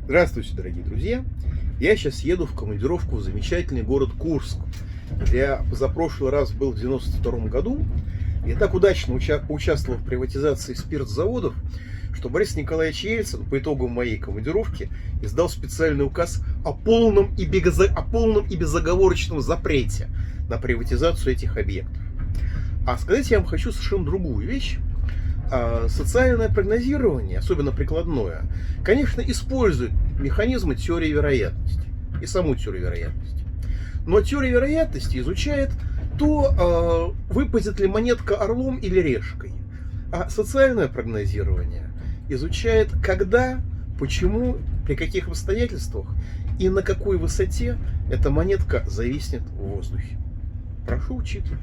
Здравствуйте, дорогие друзья! Я сейчас еду в командировку в замечательный город Курск, где я позапрошлый раз был в 92 году. И так удачно поучаствовал в приватизации спиртзаводов, что Борис Николаевич Ельцин по итогам моей командировки издал специальный указ о полном и безоговорочном запрете на приватизацию этих объектов. А сказать я вам хочу совершенно другую вещь. Социальное прогнозирование, особенно прикладное, конечно, использует механизмы теории вероятности и саму теорию вероятности. Но теория вероятности изучает то, выпадет ли монетка орлом или решкой. А социальное прогнозирование изучает, когда, почему, при каких обстоятельствах и на какой высоте эта монетка зависнет в воздухе. Прошу учитывать.